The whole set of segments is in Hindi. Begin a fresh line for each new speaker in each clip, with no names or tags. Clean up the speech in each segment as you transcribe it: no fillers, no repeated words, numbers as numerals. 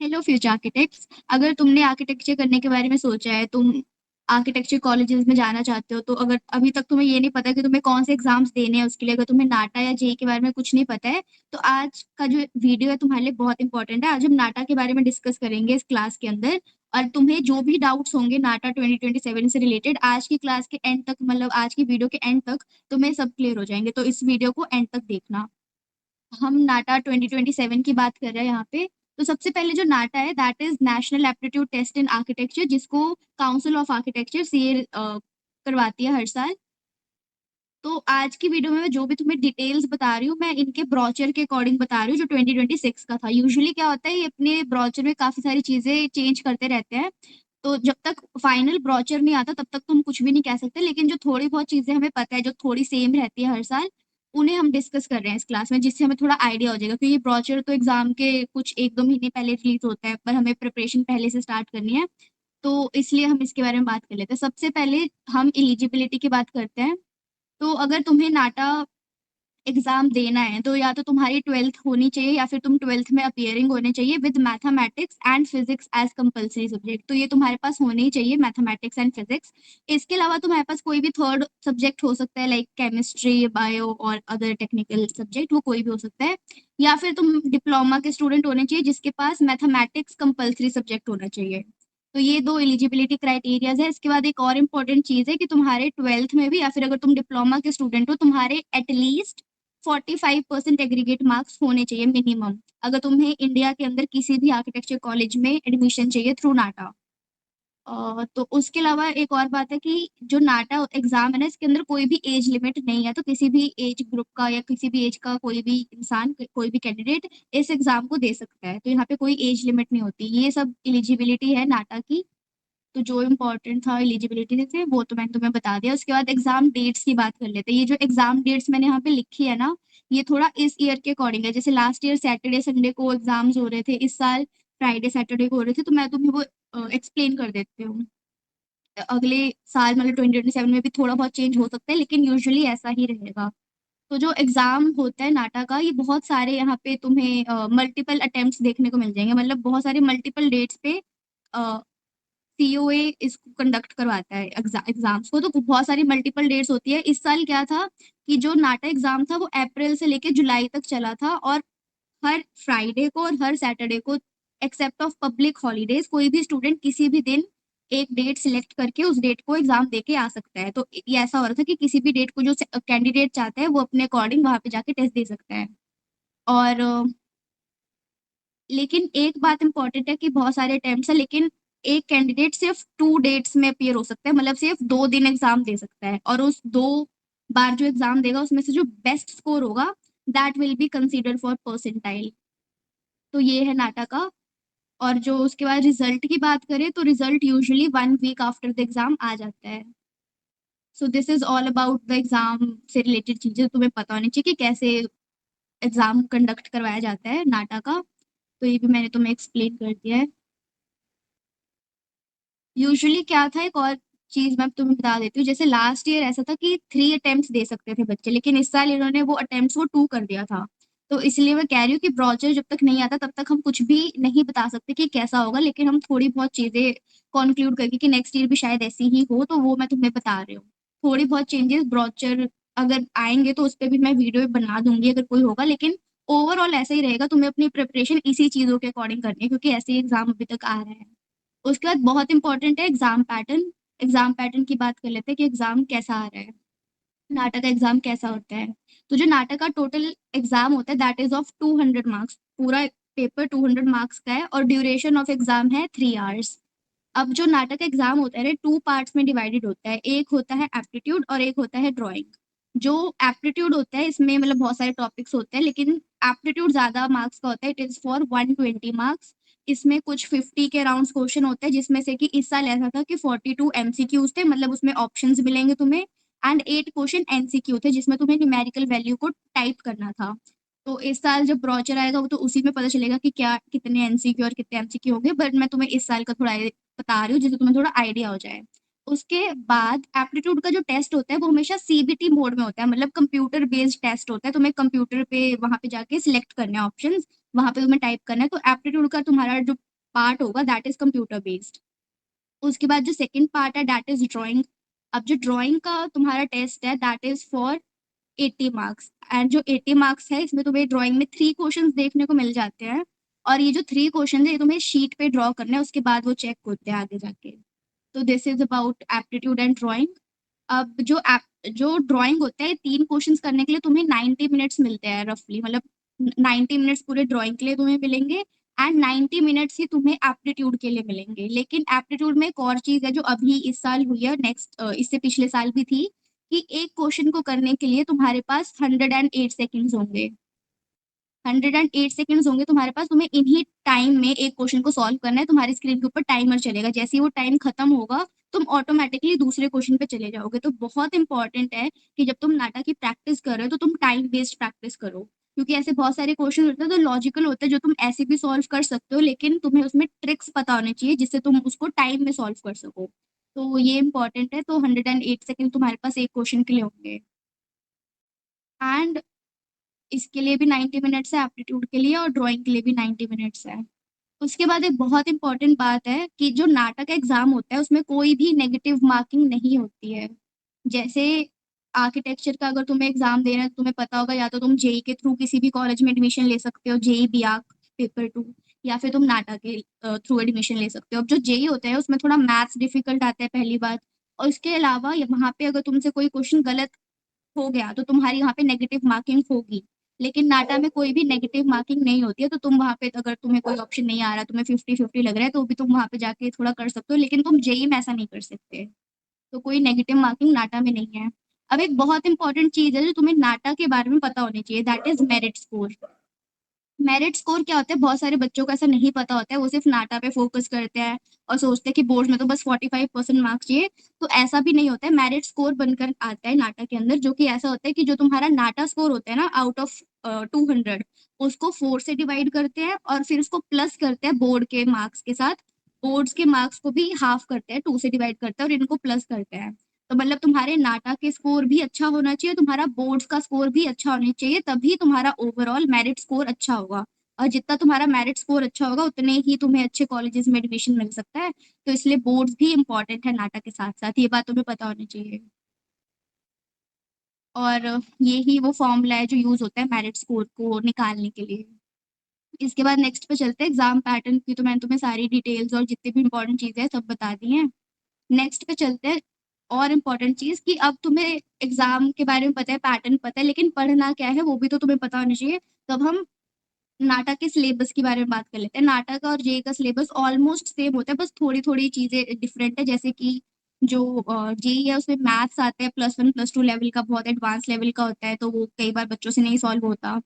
Hello future architects. अगर तुमने आर्किटेक्चर करने के बारे में सोचा है, तुम आर्किटेक्चर कॉलेजेस में जाना चाहते हो, तो अगर अभी तक तुम्हें ये नहीं पता कि तुम्हें कौन से एग्जाम्स देने हैं, उसके लिए अगर तुम्हें नाटा या जेई के बारे में कुछ नहीं पता है, तो आज का जो वीडियो है तुम्हारे लिए बहुत इंपॉर्टेंट है। आज हम नाटा के बारे में डिस्कस करेंगे इस क्लास के अंदर। और तुम्हें जो भी डाउट्स होंगे नाटा 2027 से रिलेटेड, आज की क्लास के एंड तक, मतलब आज की वीडियो के एंड तक तुम्हें सब क्लियर हो जाएंगे। तो इस वीडियो को एंड तक देखना। हम नाटा 2027 की बात कर रहे हैं यहाँ पे। तो सबसे पहले जो नाटा है, that is national aptitude test in architecture, जिसको काउंसिल ऑफ आर्किटेक्चर सीए करवाती है हर साल। तो आज की वीडियो में मैं जो भी तुम्हें डिटेल्स बता रही हूँ, मैं इनके ब्रोचर के अकॉर्डिंग बता रही हूँ जो 2026 का था। यूजुअली क्या होता है, ये अपने ब्रोचर में काफी सारी चीजें चेंज करते रहते हैं। तो जब तक फाइनल ब्रोचर नहीं आता तब तक तुम कुछ भी नहीं कह सकते, लेकिन जो थोड़ी बहुत चीजें हमें पता है, जो थोड़ी सेम रहती है हर साल, उन्हें हम डिस्कस कर रहे हैं इस क्लास में, जिससे हमें थोड़ा आइडिया हो जाएगा। क्योंकि ब्रोचर तो एग्जाम के कुछ एक दो महीने पहले रिलीज होता है, पर हमें प्रिपरेशन पहले से स्टार्ट करनी है। तो इसलिए हम इसके बारे में बात कर लेते हैं। सबसे पहले हम एलिजिबिलिटी की बात करते हैं। तो अगर तुम्हें नाटा एग्जाम देना है, तो या तो तुम्हारी 12th होनी चाहिए, या फिर तुम 12th में अपियरिंग होने चाहिए with mathematics and physics as compulsory subject. तो ये तुम्हारे पास होने ही चाहिए, मैथमेटिक्स एंड फिजिक्स। इसके अलावा तुम्हारे पास कोई भी थर्ड सब्जेक्ट हो सकता है, लाइक केमिस्ट्री, बायो और अदर टेक्निकल सब्जेक्ट, वो कोई भी हो सकता है। या फिर तुम डिप्लोमा के स्टूडेंट होने चाहिए जिसके पास मैथमेटिक्स कंपलसरी सब्जेक्ट होना चाहिए। तो ये दो एलिजिबिलिटी क्राइटेरियाज है। इसके बाद एक और इम्पोर्टेंट चीज है कि तुम्हारे 12th में भी, या फिर अगर तुम डिप्लोमा के स्टूडेंट हो, तुम्हारे एटलीस्ट 45% एग्रीगेट मार्क्स होने चाहिए मिनिमम, अगर तुम्हें इंडिया के अंदर किसी भी आर्किटेक्चर कॉलेज में एडमिशन चाहिए थ्रू नाटा। तो उसके अलावा एक और बात है कि जो नाटा एग्जाम है ना, इसके अंदर कोई भी एज लिमिट नहीं है। तो किसी भी एज ग्रुप का या किसी भी एज का कोई भी इंसान, कोई भी कैंडिडेट इस एग्जाम को दे सकता है। तो यहाँ पे कोई एज लिमिट नहीं होती। ये सब एलिजिबिलिटी है नाटा की। तो जो इम्पोर्टेंट था एलिजिबिलिटी से, वो तो मैंने तुम्हें बता दिया। उसके बाद एग्जाम डेट्स की बात कर लेते हैं। ये जो एग्जाम डेट्स मैंने यहाँ पे लिखी है ना, ये थोड़ा इस ईयर के अकॉर्डिंग है। जैसे लास्ट ईयर सैटरडे संडे को एग्जाम्स हो रहे थे, इस साल फ्राइडे सैटरडे को हो रहे थे। तो मैं तुम्हें वो एक्सप्लेन कर देती हूँ। अगले साल मतलब 2027 में भी थोड़ा बहुत चेंज हो सकता है, लेकिन यूजुअली ऐसा ही रहेगा। तो जो एग्जाम होता है नाटा का, ये बहुत सारे यहाँ पे तुम्हें मल्टीपल अटेम्प्ट्स देखने को मिल जाएंगे। मतलब बहुत सारे मल्टीपल डेट्स पे सीओए इसको कंडक्ट करवाता है एग्जाम्स को। तो बहुत सारी मल्टीपल डेट्स होती है। इस साल क्या था कि जो नाटा एग्जाम था वो अप्रैल से लेके जुलाई तक चला था, और हर फ्राइडे को और हर सैटरडे को, एक्सेप्ट ऑफ पब्लिक हॉलीडेज, कोई भी स्टूडेंट किसी भी दिन एक डेट सिलेक्ट करके उस डेट को एग्जाम दे के आ सकता है। तो ये ऐसा हो रहा था कि किसी भी डेट को जो कैंडिडेट चाहता है वो अपने अकॉर्डिंग वहां पे जाके टेस्ट दे सकता है। और लेकिन एक बात इंपॉर्टेंट है कि बहुत सारे अटेम्प्ट्स है, लेकिन एक कैंडिडेट सिर्फ 2 डेट्स में अपियर हो सकता है। मतलब सिर्फ 2 दिन एग्जाम दे सकता है, और उस 2 बार जो एग्जाम देगा उसमें से जो बेस्ट स्कोर होगा, that will be considered for percentile. तो ये है नाटा का। और जो उसके बाद रिजल्ट की बात करें, तो result usually 1 week after the exam आ जाता है। So this is all about the exam से रिलेटेड चीजें तुम्हें पता होनी चाहिए कि कैसे एग्जाम कंडक्ट करवाया जाता है नाटा का। तो ये भी मैंने तुम्हें एक्सप्लेन कर दिया है। यूजुअली क्या था, एक और चीज मैं तुम्हें बता देती हूँ। जैसे लास्ट ईयर ऐसा था कि 3 अटेम्प्ट्स दे सकते थे बच्चे, लेकिन इस साल इन्होंने वो अटेम्प्ट्स को 2 कर दिया था। तो इसलिए मैं कह रही हूँ कि ब्रोचर जब तक नहीं आता तब तक हम कुछ भी नहीं बता सकते कि कैसा होगा, लेकिन हम थोड़ी बहुत चीजें कॉन्क्लूड करके कि नेक्स्ट ईयर भी शायद ऐसी ही हो, तो वो मैं तुम्हें बता रही हूँ। थोड़ी बहुत चेंजेस ब्रोचर अगर आएंगे तो उस पर भी मैं वीडियो बना दूंगी अगर कोई होगा, लेकिन ओवरऑल ऐसा ही रहेगा। तुम्हें अपनी प्रिपरेशन इसी चीजों के अकॉर्डिंग करनी है, क्योंकि ऐसे ही एग्जाम अभी तक आ रहे हैं। उसके बाद बहुत इंपॉर्टेंट है एग्जाम पैटर्न। एग्जाम पैटर्न की बात कर लेते हैं कि एग्जाम कैसा आ रहा है, नाटक का एग्जाम कैसा होता है। तो जो नाटक का टोटल एग्जाम होता है, दैट इज ऑफ 200 मार्क्स। पूरा पेपर 200 मार्क्स का है, और ड्यूरेशन ऑफ एग्जाम है 3 आवर्स। अब जो नाटक एग्जाम होता है ना, 2 पार्ट्स में डिवाइडेड होता है। एक होता है एप्टीट्यूड और एक होता है ड्राइंग। जो एप्टीट्यूड होता है, इसमें मतलब बहुत सारे टॉपिक्स होते हैं, लेकिन एप्टीट्यूड ज्यादा मार्क्स का होता है। It is for 120 marks. इसमें कुछ 50 के राउंड क्वेश्चन होते हैं, जिसमें से कि इस साल ऐसा था कि 42 MCQs थे, मतलब उसमें ऑप्शंस मिलेंगे तुम्हें। एंड 8 क्वेश्चन एनसीक्यू थे, जिसमें तुम्हें न्यूमेरिकल वैल्यू को टाइप करना था। तो इस साल जब ब्रोचर आएगा वो तो उसी में पता चलेगा कि क्या कितने एनसीक्यू और कितने एमसीक्यू होंगे, बट मैं तुम्हें इस साल का थोड़ा बता रही हूँ जिससे तुम्हें थोड़ा आइडिया हो जाए। उसके बाद एप्टीट्यूड का जो टेस्ट होता है वो हमेशा सीबीटी मोड में होता है, मतलब कंप्यूटर बेस्ड टेस्ट होता है। तुम्हें कंप्यूटर पे वहां पे जाके सिलेक्ट करने हैं ऑप्शंस, वहां पे तुम्हें टाइप करना है। तो एप्टीट्यूड का तुम्हारा जो पार्ट होगा दैट इज कंप्यूटर बेस्ड। उसके बाद जो सेकंड पार्ट है दैट इज ड्राइंग। अब जो ड्राइंग का तुम्हारा टेस्ट है that is for 80 marks. And जो 80 मार्क्स है इसमें तुम्हें ड्राइंग में 3 क्वेश्चंस देखने को मिल जाते हैं। और ये जो 3 क्वेश्चन है ये तुम्हें शीट पे ड्रॉ करना है, उसके बाद वो चेक होते हैं आगे जाके। तो this is about aptitude and drawing. अब जो ड्राइंग होता है 3 क्वेश्चंस करने के लिए तुम्हें 90 मिनट्स मिलते हैं रफली, मतलब 90 मिनट्स पूरे ड्राइंग के लिए तुम्हें मिलेंगे। एंड 90 मिनट्स ही तुम्हें एप्टीट्यूड के लिए मिलेंगे। लेकिन एप्टीट्यूड में एक और चीज है जो अभी इस साल हुई है, नेक्स्ट इससे पिछले साल भी थी, कि एक क्वेश्चन को करने के लिए तुम्हारे पास 108 सेकेंड्स होंगे। 108 सेकेंड्स होंगे तुम्हारे पास, तुम्हें इन्हीं टाइम में एक क्वेश्चन को सॉल्व करना है। तुम्हारी स्क्रीन के ऊपर टाइमर चलेगा, जैसे ही वो टाइम खत्म होगा तुम ऑटोमेटिकली दूसरे क्वेश्चन पे चले जाओगे। तो बहुत इंपॉर्टेंट है कि जब तुम नाटा की प्रैक्टिस कर रहे हो तो तुम टाइम बेस्ड प्रैक्टिस करो, क्योंकि ऐसे बहुत सारे क्वेश्चन होते हैं तो लॉजिकल होते हैं जो तुम ऐसे भी सॉल्व कर सकते हो, लेकिन तुम्हें उसमें ट्रिक्स पता होने चाहिए जिससे तुम उसको टाइम में सॉल्व कर सको। तो ये इंपॉर्टेंट है। तो 108 सेकेंड तुम्हारे पास एक क्वेश्चन के लिए होंगे। एंड इसके लिए भी 90 मिनट्स है, एप्टीट्यूड के लिए, और ड्राइंग के लिए भी 90 मिनट्स है। उसके बाद एक बहुत इंपॉर्टेंट बात है कि जो नाटक का एग्जाम होता है उसमें कोई भी नेगेटिव मार्किंग नहीं होती है। जैसे आर्किटेक्चर का अगर तुम्हें एग्जाम देना है तो तुम्हें पता होगा, या तो तुम जेई के थ्रू किसी भी कॉलेज में एडमिशन ले सकते हो, जेई बियाक पेपर 2, या फिर तुम नाटक के थ्रू एडमिशन ले सकते हो। अब जो जेई होता है उसमें थोड़ा मैथ्स डिफिकल्ट आता है पहली बात। और उसके अलावा वहां पे अगर तुमसे कोई क्वेश्चन गलत हो गया तो तुम्हारी यहाँ पे नेगेटिव मार्किंग होगी। लेकिन नाटा में कोई भी नेगेटिव मार्किंग नहीं होती है। तो तुम वहां पे अगर तुम्हें कोई ऑप्शन नहीं आ रहा, तुम्हें 50-50 लग रहा है, तो भी तुम वहां पे जाके थोड़ा कर सकते हो, लेकिन तुम जेई में ऐसा नहीं कर सकते। तो कोई नेगेटिव मार्किंग नाटा में नहीं है। अब एक बहुत इंपॉर्टेंट चीज है जो तुम्हें नाटा के बारे में पता होनी चाहिए, that is merit score. Merit score क्या होता है, बहुत सारे बच्चों को ऐसा नहीं पता होता है, वो सिर्फ नाटा पे फोकस करते हैं और सोचते हैं कि बोर्ड में तो बस 45% मार्क्स चाहिए। तो ऐसा भी नहीं होता है। मेरिट स्कोर बनकर आता है नाटा के अंदर, जो कि ऐसा होता है कि जो तुम्हारा नाटा स्कोर होता है ना आउट ऑफ 200, उसको 4 से डिवाइड करते हैं और फिर उसको प्लस करते हैं बोर्ड के मार्क्स के साथ। बोर्ड्स के मार्क्स को भी हाफ करते हैं, 2 से डिवाइड करते हैं और इनको प्लस करते हैं। तो मतलब तुम्हारे नाटा के स्कोर भी अच्छा होना चाहिए, तुम्हारा बोर्ड्स का स्कोर भी अच्छा होना चाहिए, तभी तुम्हारा ओवरऑल मेरिट स्कोर अच्छा होगा। और जितना तुम्हारा मेरिट स्कोर अच्छा होगा उतने ही तुम्हें अच्छे कॉलेजेस में एडमिशन मिल सकता है। तो इसलिए बोर्ड्स भी इंपॉर्टेंट है नाटा के साथ साथ, ये बात तुम्हें पता होनी चाहिए। और ये ही वो फॉर्मूला है जो यूज होता है मेरिट स्कोर को निकालने के लिए। इसके बाद नेक्स्ट पे चलते हैं, एग्जाम पैटर्न की तो मैंने तुम्हें सारी डिटेल्स और जितनी भी इंपॉर्टेंट चीजें हैं सब बता दी हैं। नेक्स्ट पे चलते हैं। और इम्पोर्टेंट चीज कि अब तुम्हें एग्जाम के बारे में पता है, पैटर्न पता है, लेकिन पढ़ना क्या है वो भी तो तुम्हें पता होना चाहिए। तब हम नाटक के सिलेबस के बारे में बात कर लेते हैं। नाटक और जेई का सिलेबस ऑलमोस्ट सेम होता है, बस थोड़ी थोड़ी चीजें डिफरेंट है। जैसे कि जो जेई है उसमें मैथ्स आते हैं, +1 +2 लेवल का, बहुत एडवांस लेवल का होता है, तो वो कई बार बच्चों से नहीं सॉल्व होता।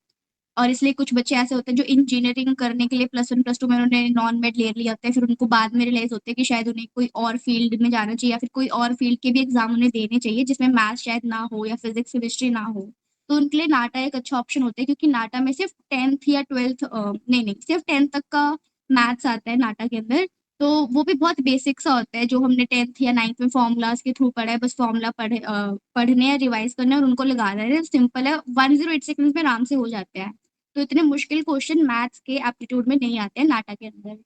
और इसलिए कुछ बच्चे ऐसे होते हैं जो इंजीनियरिंग करने के लिए +1 +2 में उन्होंने नॉन मेड ले लिया होता है, फिर उनको बाद में रियलाइज होता है कि शायद उन्हें कोई और फील्ड में जाना चाहिए, या फिर कोई और फील्ड के भी एग्जाम उन्हें देने चाहिए जिसमें मैथ शायद ना हो या फिजिक्स केमिस्ट्री ना हो। तो उनके लिए नाटा एक अच्छा ऑप्शन होता है, क्योंकि नाटा में सिर्फ 10th या 12th, नहीं नहीं, सिर्फ 10th तक का मैथ्स आता है नाटा के अंदर। तो वो भी बहुत बेसिक सा होता है जो हमने 10th या 9th में फॉर्मूलाज के थ्रू पढ़ा है, बस फॉर्मूला पढ़ने या रिवाइज करने और उनको लगा रहे हैं, सिंपल है, 108 सेकंड्स में आराम से हो जाते हैं। तो इतने मुश्किल क्वेश्चन मैथ्स के एप्टीट्यूड में नहीं आते हैं नाटा के अंदर।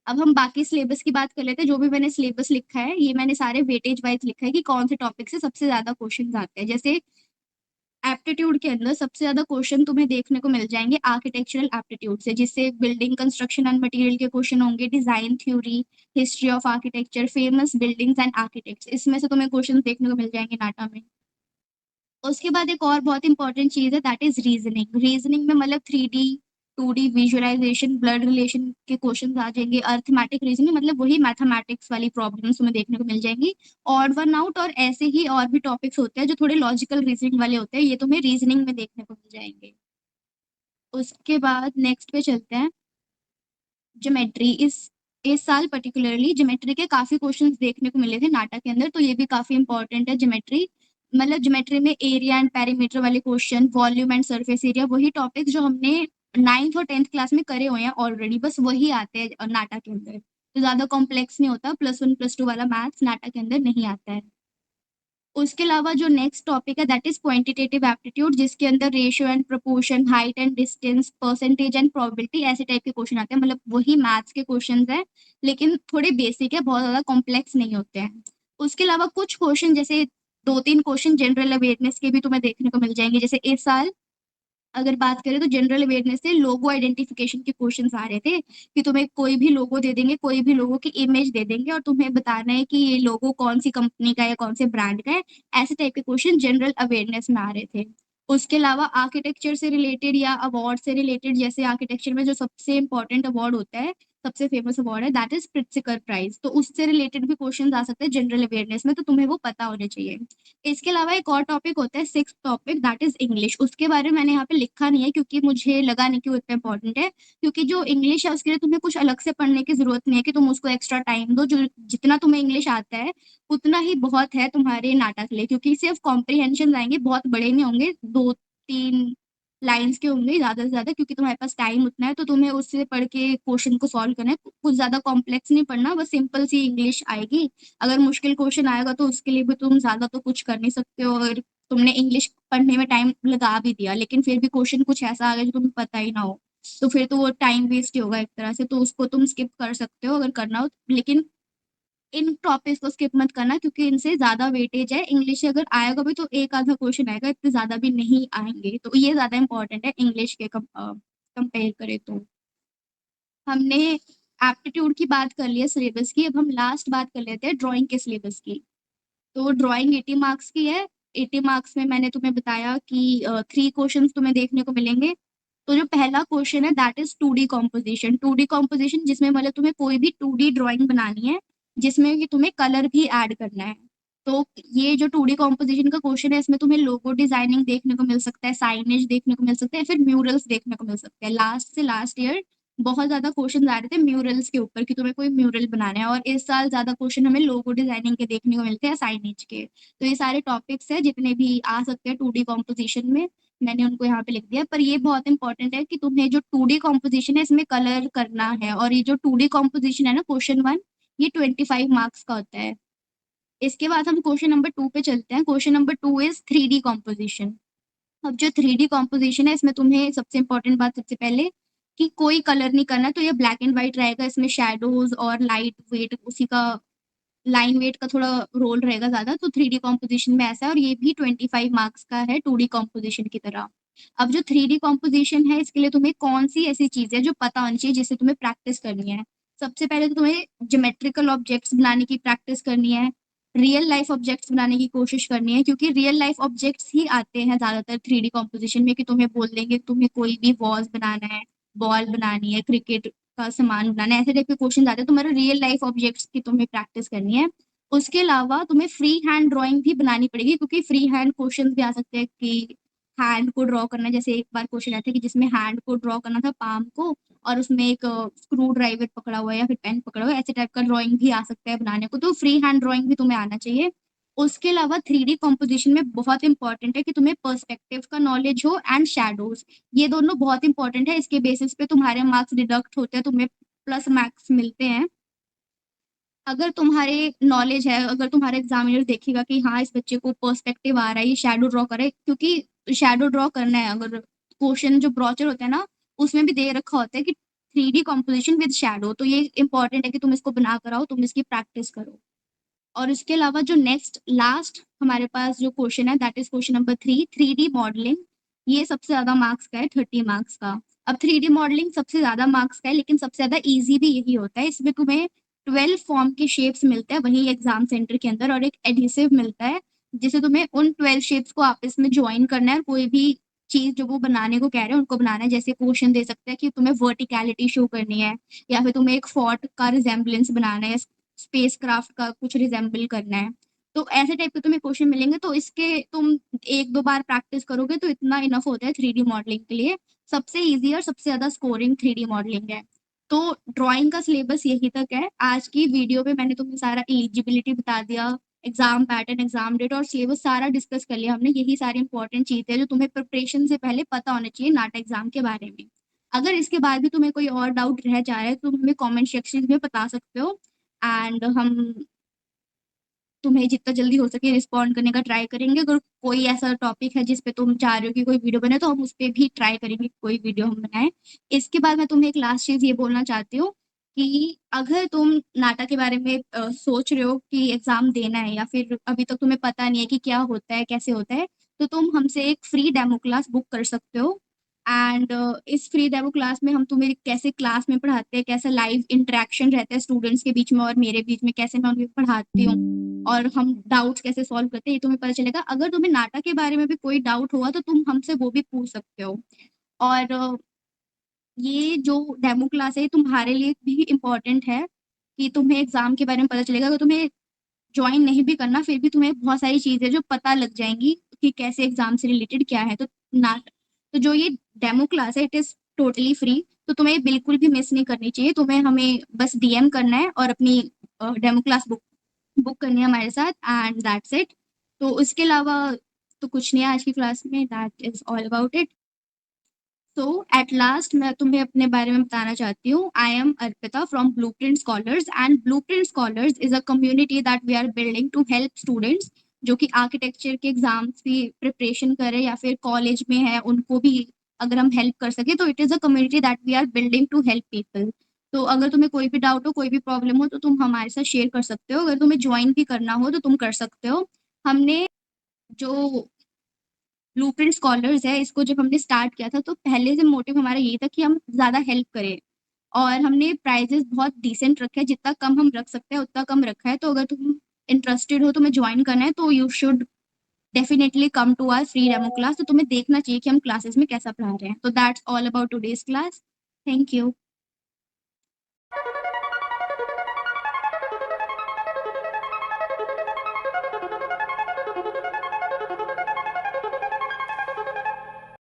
अब हम बाकी सिलेबस की बात कर लेते हैं। जो भी मैंने सिलेबस लिखा है ये मैंने सारे वेटेज वाइज लिखा है कि कौन से टॉपिक से सबसे ज्यादा क्वेश्चन आते हैं। जैसे एप्टीट्यूड के अंदर सबसे ज्यादा क्वेश्चन तुम्हें देखने को मिल जाएंगे आर्किटेक्चरल एप्टीट्यूड से, जिससे बिल्डिंग कंस्ट्रक्शन एंड मटेरियल के क्वेश्चन होंगे, design theory, history of architecture, famous buildings and architects, इसमें से तुम्हें क्वेश्चन देखने को मिल जाएंगे नाटा में। उसके बाद एक और बहुत इंपॉर्टेंट चीज है दैट इज रीजनिंग। रीजनिंग में मतलब 3D 2D visualisation, blood relation के क्वेश्चंस आ जाएंगे, अर्थमेटिक रीजनिंग मतलब वही मैथमेटिक्स वाली प्रॉब्लम्स तुम्हें देखने को मिल जाएंगी, ऑड वन आउट, और ऐसे ही और भी टॉपिक्स होते हैं जो थोड़े लॉजिकल रीजनिंग वाले होते हैं, ये तुम्हें रीजनिंग में देखने को मिल जाएंगे। उसके बाद नेक्स्ट पे चलते हैं, ज्योमेट्री। इस साल पर्टिकुलरली ज्योमेट्री के काफी क्वेश्चंस देखने को मिले थे नाटक के अंदर, तो ये भी काफी इंपॉर्टेंट है ज्योमेट्री। मतलब ज्योमेट्री में एरिया एंड पेरीमीटर वाले question, volume and surface area, वही टॉपिक जो हमने 9th और 10th क्लास में करे हुए हैं ऑलरेडी, बस वही आते हैं नाटक के अंदर। तो ज्यादा कॉम्प्लेक्स नहीं होता, +1 +2 वाला मैथ्स नाटक के अंदर नहीं आता है। उसके अलावा जो नेक्स्ट टॉपिक है दैट इज क्वांटिटेटिव एप्टीट्यूड, जिसके अंदर ratio and proportion, height and distance, percentage and probability, ऐसे टाइप के क्वेश्चन आते हैं। मतलब वही मैथ्स के क्वेश्चंस हैं, लेकिन थोड़े बेसिक है, बहुत ज्यादा कॉम्प्लेक्स नहीं होते हैं। उसके अलावा कुछ क्वेश्चन जैसे 2-3 क्वेश्चन जनरल अवेयरनेस के भी तुम्हें देखने को मिल जाएंगे। जैसे इस साल अगर बात करें तो जनरल अवेयरनेस से लोगो आइडेंटिफिकेशन के क्वेश्चंस आ रहे थे, कि तुम्हें कोई भी लोगो दे देंगे, कोई भी लोगो की इमेज दे देंगे और तुम्हें बताना है कि ये लोगो कौन सी कंपनी का है, कौन से ब्रांड का है। ऐसे टाइप के क्वेश्चन जनरल अवेयरनेस में आ रहे थे। उसके अलावा आर्किटेक्चर से रिलेटेड या अवार्ड से रिलेटेड, जैसे आर्किटेक्चर में जो सबसे इंपॉर्टेंट अवार्ड होता है, सबसे फेमस अवार्ड है दैट इज प्रिट्जकर प्राइज, तो उससे रिलेटेड भी क्वेश्चन आ सकते हैं जनरल अवेयरनेस में, तो तुम्हें वो पता होने चाहिए। इसके अलावा एक और टॉपिक होता है, six topic, that is English. उसके बारे में मैंने यहाँ पे लिखा नहीं है क्योंकि मुझे लगा नहीं कि वो इतना इंपॉर्टेंट है, क्योंकि जो इंग्लिश है उसके लिए तुम्हें कुछ अलग से पढ़ने की जरूरत नहीं है कि तुम उसको एक्स्ट्रा टाइम दो। जो जितना तुम्हें इंग्लिश आता है उतना ही बहुत है तुम्हारे नाटक के लिए, क्योंकि सिर्फ कॉम्प्रिहेंशन आएंगे, बहुत बड़े नहीं होंगे, 2-3 लाइन्स के होंगे ज्यादा से ज्यादा, क्योंकि तुम्हारे पास टाइम उतना है, तो तुम्हें उससे पढ़ के क्वेश्चन को सॉल्व करना है। कुछ ज्यादा कॉम्प्लेक्स नहीं पढ़ना, बस सिंपल सी इंग्लिश आएगी। अगर मुश्किल क्वेश्चन आएगा तो उसके लिए भी तुम ज्यादा तो कुछ कर नहीं सकते हो, और तुमने इंग्लिश पढ़ने में टाइम लगा भी दिया लेकिन फिर भी क्वेश्चन कुछ ऐसा आ गया जो तुम्हें पता ही ना हो, तो फिर तो वो टाइम वेस्ट ही होगा एक तरह से, तो उसको तुम स्किप कर सकते हो अगर करना हो। लेकिन इन टॉपिक्स को स्किप मत करना, क्योंकि इनसे ज्यादा वेटेज है। इंग्लिश से अगर आएगा भी तो एक आधा क्वेश्चन आएगा, इतने ज्यादा भी नहीं आएंगे, तो ये ज्यादा इंपॉर्टेंट है इंग्लिश के कंपेयर करें तो। हमने एप्टीट्यूड की बात कर ली है सिलेबस की, अब हम लास्ट बात कर लेते हैं ड्राइंग के सिलेबस की। तो ड्राइंग 80 मार्क्स की है। 80 मार्क्स में मैंने तुम्हें बताया कि 3 क्वेश्चन तुम्हें देखने को मिलेंगे। तो जो पहला क्वेश्चन है that is 2D composition. 2D composition जिसमें मतलब तुम्हें कोई भी 2D ड्राइंग बनानी है, जिसमें कि तुम्हें कलर भी ऐड करना है। तो ये जो 2D कॉम्पोजिशन का क्वेश्चन है, इसमें तुम्हें लोगो डिजाइनिंग देखने को मिल सकता है, साइनेज देखने को मिल सकता है, फिर म्यूरल्स देखने को मिल सकते हैं। लास्ट से लास्ट ईयर बहुत ज्यादा क्वेश्चन आ रहे थे म्यूरल्स के ऊपर, कि तुम्हें कोई म्यूरल बनाना है, और इस साल ज्यादा क्वेश्चन हमें लोगो डिजाइनिंग के देखने को मिलते हैं, साइनेज के। तो ये सारे टॉपिक्स हैं जितने भी आ सकते हैं 2D कॉम्पोजिशन में, मैंने उनको यहाँ पे लिख दिया। पर ये बहुत इंपॉर्टेंट है कि तुम्हें जो 2D कॉम्पोजिशन है इसमें कलर करना है, और ये जो 2D कॉम्पोजिशन है ना, क्वेश्चन 1, ये 25 मार्क्स का होता है। इसके बाद हम क्वेश्चन नंबर 2 पे चलते हैं। Question number 2 is 3D composition. अब जो 3D कॉम्पोजिशन है इसमें तुम्हें सबसे इंपॉर्टेंट बात सबसे पहले कि कोई कलर नहीं करना, तो ये ब्लैक एंड व्हाइट रहेगा। इसमें शेडोज और लाइट वेट उसी का, लाइन वेट का थोड़ा रोल रहेगा ज्यादा। तो 3D कॉम्पोजिशन में ऐसा है, और ये भी 25 मार्क्स का है 2D कॉम्पोजिशन की तरह। अब जो 3D कॉम्पोजिशन है इसके लिए तुम्हें कौन सी ऐसी चीज है जो पता होनी चाहिए, जिससे तुम्हें प्रैक्टिस करनी है। सबसे पहले तो तुम्हें ज्योमेट्रिकल ऑब्जेक्ट्स बनाने की प्रैक्टिस करनी है, रियल लाइफ ऑब्जेक्ट्स बनाने की कोशिश करनी है, क्योंकि रियल लाइफ ऑब्जेक्ट्स ही आते हैं ज्यादातर 3D कॉम्पोजिशन में, कि तुम्हें बोल देंगे तुम्हें कोई भी वॉज बनाना है, बॉल बनानी है, क्रिकेट का सामान बनाना है, ऐसे टाइप के क्वेश्चन आते हैं। तुम्हारे रियल लाइफ ऑब्जेक्ट्स की तुम्हें प्रैक्टिस करनी है। उसके अलावा तुम्हें फ्री हैंड ड्राइंग भी बनानी पड़ेगी, क्योंकि फ्री हैंड क्वेश्चन भी आ सकते हैं कि हैंड को ड्रॉ करना। जैसे एक बार क्वेश्चन आया था कि जिसमें हैंड को ड्रॉ करना था, पाम को, और उसमें एक स्क्रू ड्राइवर पकड़ा हुआ है या फिर पेन पकड़ा हुआ है, ऐसे टाइप का ड्राइंग भी आ सकता है बनाने को। तो फ्री हैंड ड्राइंग भी तुम्हें आना चाहिए। उसके अलावा 3D कॉम्पोजिशन में बहुत इंपॉर्टेंट है कि तुम्हें पर्सपेक्टिव का नॉलेज हो एंड शैडोज, ये दोनों बहुत इंपॉर्टेंट है। इसके बेसिस पे तुम्हारे मार्क्स डिडक्ट होते हैं, तुम्हें प्लस मार्क्स मिलते हैं। अगर तुम्हारे नॉलेज है, अगर तुम्हारे एग्जामिनर देखेगा कि हाँ इस बच्चे को पर्सपेक्टिव आ रहा है, ये शैडो ड्रॉ करे, क्योंकि शैडो ड्रॉ करना है। अगर क्वेश्चन जो ब्रोचर होता है ना, उसमें भी दे रखा होता है कि 3D कॉम्पोजिशन विद शैडो, तो ये इंपॉर्टेंट है कि तुम इसको बना कर आओ, तुम इसकी प्रैक्टिस करो। और इसके अलावा जो नेक्स्ट लास्ट हमारे पास जो क्वेश्चन है that is question number 3, 3D modelling. ये सबसे ज्यादा मार्क्स का है, 30 मार्क्स का। अब 3D मॉडलिंग सबसे ज्यादा मार्क्स का है, लेकिन सबसे ज्यादा इजी भी यही होता है। इसमें तुम्हें 12 फॉर्म के शेप्स मिलते हैं वही एग्जाम सेंटर के अंदर, और एक एडहेसिव मिलता है जिसे तुम्हें उन 12 शेप्स को आपस में ज्वाइन करना है, और कोई भी चीज जो वो बनाने को कह रहे हैं उनको बनाना है। जैसे क्वेश्चन दे सकते हैं कि तुम्हें वर्टिकैलिटी शो करनी है, या फिर तुम्हें एक फोर्ट का रिजेम्बलेंस बनाना है, स्पेस क्राफ्ट का कुछ रिजेम्बल करना है। तो ऐसे टाइप के तुम्हें क्वेश्चन मिलेंगे, तो इसके तुम 1-2 बार प्रैक्टिस करोगे तो इतना इनफ होता है 3D मॉडलिंग के लिए। सबसे इजी और सबसे ज्यादा स्कोरिंग 3D मॉडलिंग है। तो ड्राइंग का सिलेबस यही तक है। आज की वीडियो में मैंने तुम्हें सारा एलिजिबिलिटी बता दिया, एग्जाम पैटर्न, एग्जाम डेट और सिलेबस सारा डिस्कस कर लिया हमने। यही सारी इंपॉर्टेंट चीजें जो तुम्हें प्रिपरेशन से पहले पता होना चाहिए नाटा एग्जाम के बारे में। अगर इसके बाद भी तुम्हें कोई और डाउट रह जा रहा है तो तुम हमें कमेंट सेक्शन में बता सकते हो। एंड हम तुम्हें जितना जल्दी हो सके रिस्पॉन्ड करने का ट्राई करेंगे। अगर कोई ऐसा टॉपिक है जिस पे तुम चाह रहे हो कि कोई वीडियो बने तो हम उस पे भी ट्राई करेंगे कि कोई वीडियो हम बनाएं। इसके बाद मैं तुम्हें एक लास्ट चीज ये बोलना चाहती हूँ कि अगर तुम नाटा के बारे में सोच रहे हो कि एग्जाम देना है, या फिर अभी तक तुम्हें पता नहीं है कि क्या होता है कैसे होता है, तो तुम हमसे एक फ्री डेमो क्लास बुक कर सकते हो। एंड इस फ्री डेमो क्लास में हम तुम्हें कैसे क्लास में पढ़ाते हैं, कैसे लाइव इंटरेक्शन रहता है स्टूडेंट्स के बीच में और मेरे बीच में, कैसे मैं उन्हें पढ़ाती हूँ और हम डाउट्स कैसे सॉल्व करते हैं, ये तुम्हें पता चलेगा। अगर तुम्हें नाटक के बारे में भी कोई डाउट हुआ तो तुम हमसे वो भी पूछ सकते हो। और ये जो डेमो क्लास है ये तुम्हारे लिए भी इम्पोर्टेंट है कि तुम्हें एग्जाम के बारे में पता चलेगा। अगर तुम्हें ज्वाइन नहीं भी करना फिर भी तुम्हें बहुत सारी चीजें जो पता लग जाएंगी कि कैसे एग्जाम से रिलेटेड क्या है। तो नाट तो जो ये डेमो क्लास है इट इज टोटली फ्री, तो तुम्हें ये बिल्कुल भी मिस नहीं करनी चाहिए। तुम्हें हमें बस डीएम करना है और अपनी डेमो क्लास बुक बुक करनी है हमारे साथ, एंड दैट्स इट। तो उसके अलावा तो कुछ नहीं है आज की क्लास में, that is all about it. So at last मैं तुम्हें अपने बारे में बताना चाहती हूँ। I am Arpita from Blueprint Scholars, and Blueprint Scholars is a community that we are building to help students जो कि आर्किटेक्चर के एग्जाम्स की प्रिपरेशन करें या फिर कॉलेज में है उनको भी अगर हम हेल्प कर सके, तो it is a community that we are building to help people. तो अगर तुम्हें कोई भी डाउट हो, कोई भी प्रॉब्लम हो, तो तुम हमारे साथ शेयर कर सकते हो। अगर तुम्हें ज्वाइन भी करना हो तो तुम कर सकते हो। हमने जो ब्लूप्रिंट स्कॉलर्स है इसको जब हमने स्टार्ट किया था तो पहले से मोटिव हमारा यही था कि हम ज्यादा हेल्प करें, और हमने प्राइजेस बहुत डिसेंट रखे हैं। जितना कम हम रख सकते हैं उतना कम रखा है। तो अगर तुम इंटरेस्टेड हो, तुम्हें ज्वाइन करना है, तो you should definitely come to our free demo class. तो तुम्हें देखना चाहिए कि हम क्लासेस में कैसा पढ़ा रहे हैं। तो that's all about today's class. Thank you.